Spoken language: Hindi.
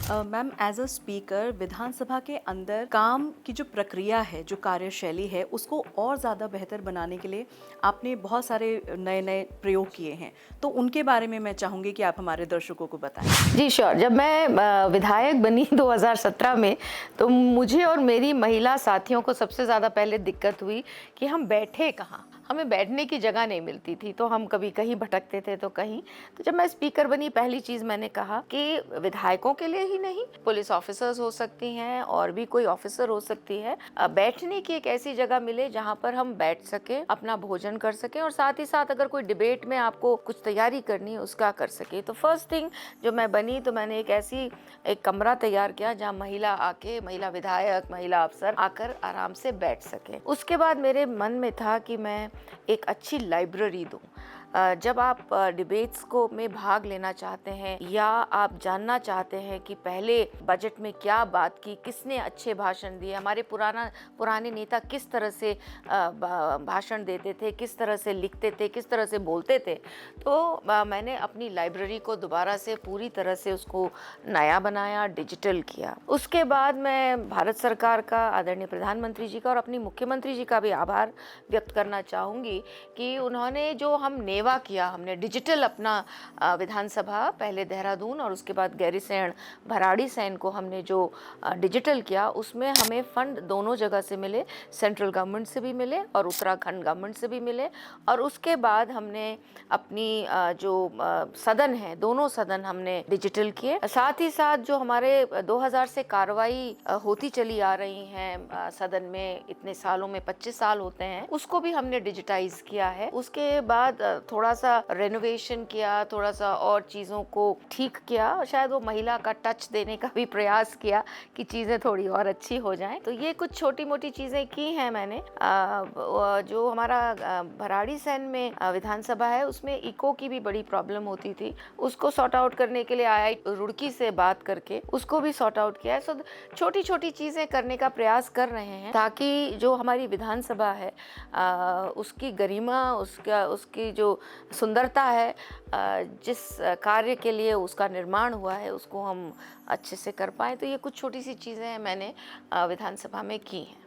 मैम, एज अ स्पीकर विधानसभा के अंदर काम की जो प्रक्रिया है, जो कार्यशैली है, उसको और ज़्यादा बेहतर बनाने के लिए आपने बहुत सारे नए नए प्रयोग किए हैं। तो उनके बारे में मैं चाहूँगी कि आप हमारे दर्शकों को बताएं। जी श्योर। जब मैं विधायक बनी 2017 में, तो मुझे और मेरी महिला साथियों को सबसे ज़्यादा पहले दिक्कत हुई कि हम बैठे कहाँ, हमें बैठने की जगह नहीं मिलती थी। तो हम कभी कहीं भटकते थे तो कहीं। तो जब मैं स्पीकर बनी, पहली चीज़ मैंने कहा कि विधायकों के लिए ही नहीं, पुलिस ऑफिसर्स हो सकती हैं और भी कोई ऑफिसर हो सकती है, बैठने की एक ऐसी जगह मिले जहाँ पर हम बैठ सके, अपना भोजन कर सके और साथ ही साथ अगर कोई डिबेट में आपको कुछ तैयारी करनी है उसका कर सके। तो फर्स्ट थिंग जो मैं बनी, तो मैंने एक कमरा तैयार किया जहाँ महिला विधायक, महिला अफसर आकर आराम से बैठ सके। उसके बाद मेरे मन में था कि मैं एक अच्छी लाइब्रेरी दूं। जब आप डिबेट्स को में भाग लेना चाहते हैं या आप जानना चाहते हैं कि पहले बजट में क्या बात की, किसने अच्छे भाषण दिए, हमारे पुराने नेता किस तरह से भाषण देते थे, किस तरह से लिखते थे, किस तरह से बोलते थे, तो मैंने अपनी लाइब्रेरी को दोबारा से पूरी तरह से उसको नया बनाया, डिजिटल किया। उसके बाद मैं भारत सरकार का, आदरणीय प्रधानमंत्री जी का और अपनी मुख्यमंत्री जी का भी आभार व्यक्त करना चाहूँगी कि उन्होंने जो हमने डिजिटल अपना विधानसभा, पहले देहरादून और उसके बाद गैरीसैंण भराड़ीसैंण को हमने जो डिजिटल किया, उसमें हमें फंड दोनों जगह से मिले, सेंट्रल गवर्नमेंट से भी मिले और उत्तराखंड गवर्नमेंट से भी मिले। और उसके बाद हमने अपनी जो सदन है, दोनों सदन हमने डिजिटल किए। साथ ही साथ जो हमारे 2000 से कार्रवाई होती चली आ रही हैं सदन में, इतने सालों में 25 साल होते हैं, उसको भी हमने डिजिटाइज किया है। उसके बाद थोड़ा सा रेनोवेशन किया, थोड़ा सा और चीज़ों को ठीक किया, शायद वो महिला का टच देने का भी प्रयास किया कि चीज़ें थोड़ी और अच्छी हो जाएं। तो ये कुछ छोटी मोटी चीज़ें की हैं मैंने। जो हमारा भराड़ीसैंण में विधानसभा है, उसमें इको की भी बड़ी प्रॉब्लम होती थी, उसको सॉर्ट आउट करने के लिए IIT रुड़की से बात करके उसको भी सॉर्ट आउट किया है। सो छोटी छोटी चीज़ें करने का प्रयास कर रहे हैं ताकि जो हमारी विधानसभा है उसकी गरिमा, उसकी जो सुंदरता है, जिस कार्य के लिए उसका निर्माण हुआ है, उसको हम अच्छे से कर पाएँ। तो ये कुछ छोटी सी चीज़ें मैंने विधानसभा में की हैं।